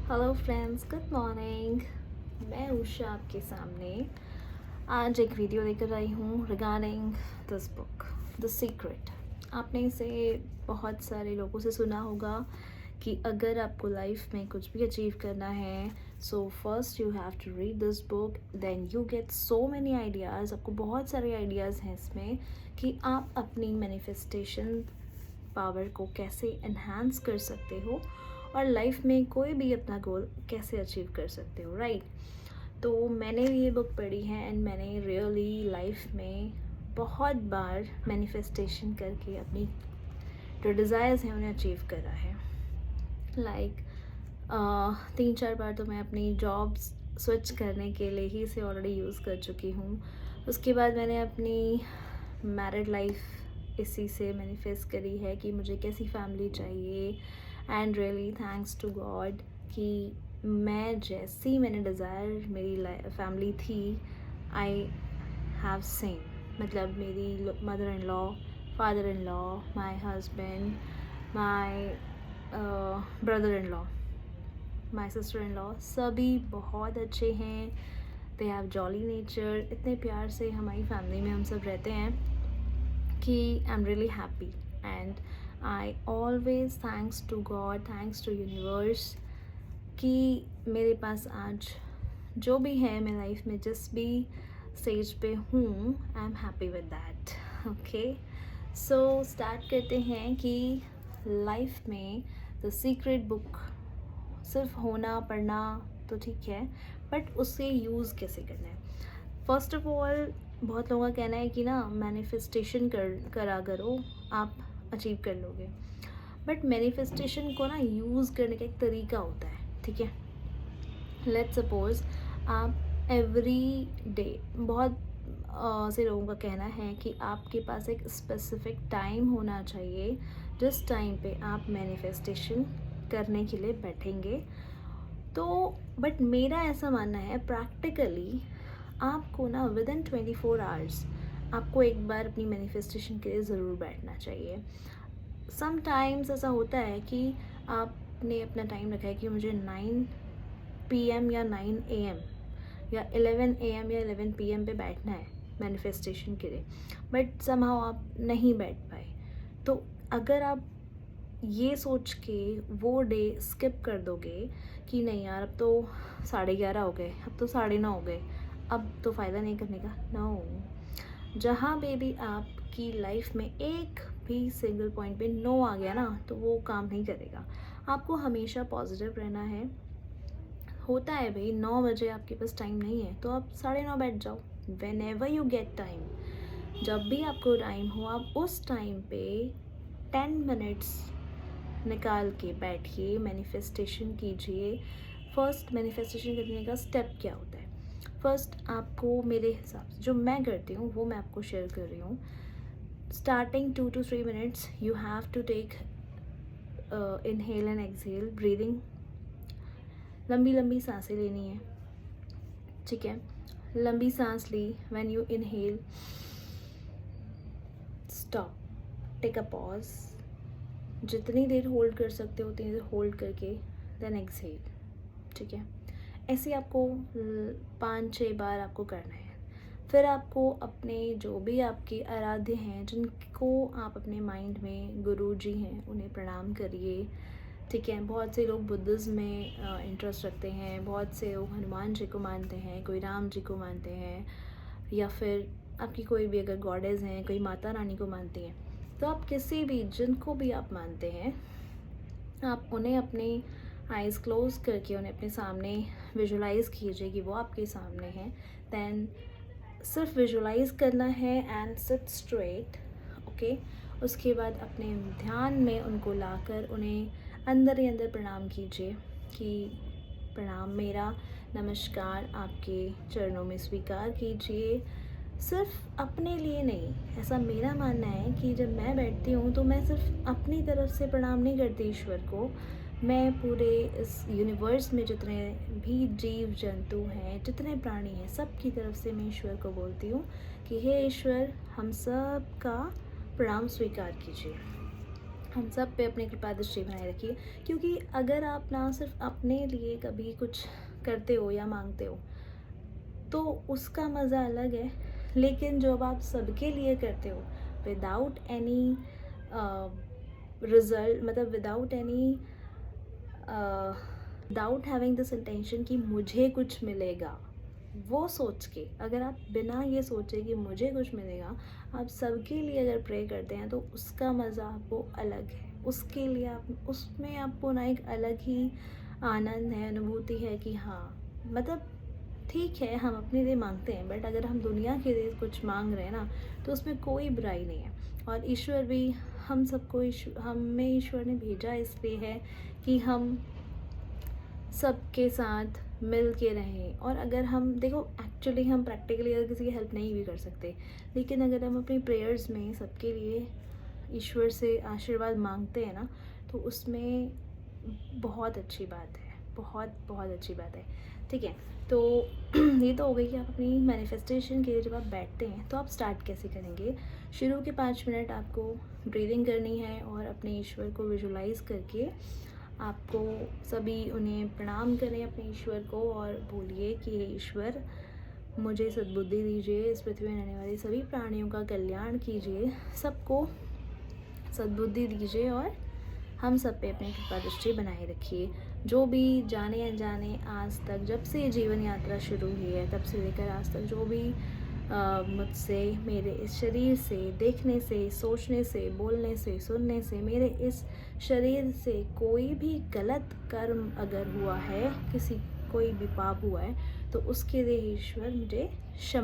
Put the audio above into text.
Hello friends, good morning. मैं उषा आपके सामने आज एक वीडियो लेकर आई हूँ regarding this book the secret. आपने इसे बहुत सारे लोगों से सुना होगा कि अगर आपको लाइफ में कुछ भी अचीव करना है so first you have to read this book, then you get so many ideas. आपको बहुत सारे आइडियाज़ हैं इसमें कि आप अपनी मैनिफेस्टेशन पावर को कैसे एनहांस कर सकते हो और लाइफ में कोई भी अपना गोल कैसे अचीव कर सकते हो, राइट। तो मैंने ये बुक पढ़ी है एंड मैंने रियली लाइफ में बहुत बार मैनिफेस्टेशन करके अपनी जो डिज़ायर्स हैं उन्हें अचीव करा है। लाइक 3-4 बार तो मैं अपनी जॉब स्विच करने के लिए ही इसे ऑलरेडी यूज़ कर चुकी हूँ। उसके बाद मैंने अपनी मैरिड लाइफ इसी से मैनिफेस्ट करी है कि मुझे कैसी फैमिली चाहिए and really thanks to God कि मैं जैसी मैंने डिज़ायर मेरी फैमिली थी आई हैव सेम। मतलब मेरी mother in law, father in law, my husband, my brother in law, my sister in law, सभी बहुत अच्छे हैं। They have jolly nature. इतने प्यार से हमारी फैमिली में हम सब रहते हैं कि I am really happy and I always thanks to God, thanks to universe कि मेरे पास आज जो भी है मैं लाइफ में जिस भी स्टेज पे हूँ I am happy with that. Okay, so start करते हैं कि लाइफ में द सीक्रेट बुक सिर्फ होना पढ़ना तो ठीक है, बट उससे यूज़ कैसे करना है। फर्स्ट ऑफ ऑल बहुत लोगों का कहना है कि ना मैनिफेस्टेशन करा करो, आप अचीव कर लोगे। बट मैनिफेस्टेशन को ना यूज़ करने का एक तरीका होता है, ठीक है। लेट्स सपोज आप एवरी डे बहुत से लोगों का कहना है कि आपके पास एक स्पेसिफिक टाइम होना चाहिए जिस टाइम पे आप मैनिफेस्टेशन करने के लिए बैठेंगे। तो बट मेरा ऐसा मानना है प्रैक्टिकली आपको ना विद इन 24 आवर्स आपको एक बार अपनी मैनिफेस्टेशन के लिए ज़रूर बैठना चाहिए। समटाइम्स ऐसा होता है कि आपने अपना टाइम रखा है कि मुझे 9 PM या 9 AM या 11 AM या 11 PM पे बैठना है मैनिफेस्टेशन के लिए, बट समहाउ आप नहीं बैठ पाए। तो अगर आप ये सोच के वो डे स्किप कर दोगे कि नहीं यार अब तो 11:30 हो गए, अब तो 9:30 हो गए, अब तो फ़ायदा नहीं करने का, नो। जहाँ पे भी आपकी लाइफ में एक भी सिंगल पॉइंट पे नो आ गया ना तो वो काम नहीं करेगा। आपको हमेशा पॉजिटिव रहना है। होता है भाई 9 बजे आपके पास टाइम नहीं है तो आप 9:30 बैठ जाओ। When ever you get time, जब भी आपको टाइम हो आप उस टाइम पे 10 मिनट्स निकाल के बैठिए, मैनिफेस्टेशन कीजिए। फर्स्ट मैनिफेस्टेशन करने का स्टेप क्या होता है? फर्स्ट आपको मेरे हिसाब से जो मैं करती हूँ वो मैं आपको शेयर कर रही हूँ। Starting 2 to 3 minutes you have to take inhale and exhale breathing. लंबी लंबी सांसें लेनी है, ठीक है। लंबी सांस ली, when you inhale stop, take a pause, जितनी देर होल्ड कर सकते हो उतनी देर होल्ड करके देन एक्सहेल, ठीक है। ऐसे आपको 5-6 बार आपको करना है। फिर आपको अपने जो भी आपके आराध्य हैं जिनको आप अपने माइंड में गुरु जी हैं उन्हें प्रणाम करिए, ठीक है। बहुत से लोग बुद्धिज़्म में इंटरेस्ट रखते हैं, बहुत से लोग हनुमान जी को मानते हैं, कोई राम जी को मानते हैं, या फिर आपकी कोई भी अगर गॉडेस हैं, कोई माता रानी को मानती हैं, तो आप किसी भी जिनको भी आप मानते हैं आप उन्हें अपने आइज़ क्लोज करके उन्हें अपने सामने विजुलाइज़ कीजिए कि वो आपके सामने हैं। देन सिर्फ विजुलाइज़ करना है एंड सिट स्ट्रेट, ओके। उसके बाद अपने ध्यान में उनको लाकर उन्हें अंदर ही अंदर प्रणाम कीजिए कि प्रणाम मेरा, नमस्कार, आपके चरणों में स्वीकार कीजिए। सिर्फ अपने लिए नहीं, ऐसा मेरा मानना है कि जब मैं बैठती हूँ तो मैं सिर्फ अपनी तरफ से प्रणाम नहीं करती ईश्वर को, मैं पूरे इस यूनिवर्स में जितने भी जीव जंतु हैं, जितने प्राणी हैं, सब की तरफ से मैं ईश्वर को बोलती हूँ कि हे ईश्वर, हम सब का प्रणाम स्वीकार कीजिए। हम सब पे अपनी कृपा दृष्टि बनाए रखिए, क्योंकि अगर आप ना सिर्फ अपने लिए कभी कुछ करते हो या मांगते हो तो उसका मज़ा अलग है, लेकिन जब आप सबके लिए करते हो विदाउट एनी रिजल्ट, मतलब without any without having this intention कि मुझे कुछ मिलेगा, वो सोच के, अगर आप बिना ये सोचे कि मुझे कुछ मिलेगा आप सबके लिए अगर प्रे करते हैं तो उसका मज़ा आपको अलग है। उसके लिए आप उसमें आपको ना एक अलग ही आनंद है, अनुभूति है कि हाँ, मतलब ठीक है हम अपने लिए मांगते हैं, बट अगर हम दुनिया के लिए कुछ मांग रहे हैं ना तो उसमें कोई बुराई नहीं है। और ईश्वर भी हम सबको हमें ईश्वर ने भेजा इसलिए है कि हम सबके साथ मिल के रहें। और अगर हम देखो एक्चुअली हम प्रैक्टिकली अगर किसी की हेल्प नहीं भी कर सकते, लेकिन अगर हम अपनी प्रेयर्स में सबके लिए ईश्वर से आशीर्वाद मांगते हैं ना तो उसमें बहुत अच्छी बात है, बहुत बहुत अच्छी बात है। ठीक है, तो ये तो हो गई कि आप अपनी मैनिफेस्टेशन के लिए जब आप बैठते हैं तो आप स्टार्ट कैसे करेंगे। शुरू के 5 मिनट आपको ब्रीदिंग करनी है और अपने ईश्वर को विजुलाइज करके आपको सभी उन्हें प्रणाम करें अपने ईश्वर को और बोलिए कि हे ईश्वर मुझे सद्बुद्धि दीजिए, इस पृथ्वी में रहने वाले सभी प्राणियों का कल्याण कीजिए, सबको सद्बुद्धि दीजिए और हम सब पे अपनी कृपा दृष्टि बनाए रखिए। जो भी जाने अनजाने आज तक जब से ये जीवन यात्रा शुरू हुई है तब से लेकर आज तक जो भी मुझसे, मेरे इस शरीर से, देखने से, सोचने से, बोलने से, सुनने से, मेरे इस शरीर से कोई भी गलत कर्म अगर हुआ है, किसी कोई भी पाप हुआ है तो उसके लिए ईश्वर मुझे क्षमा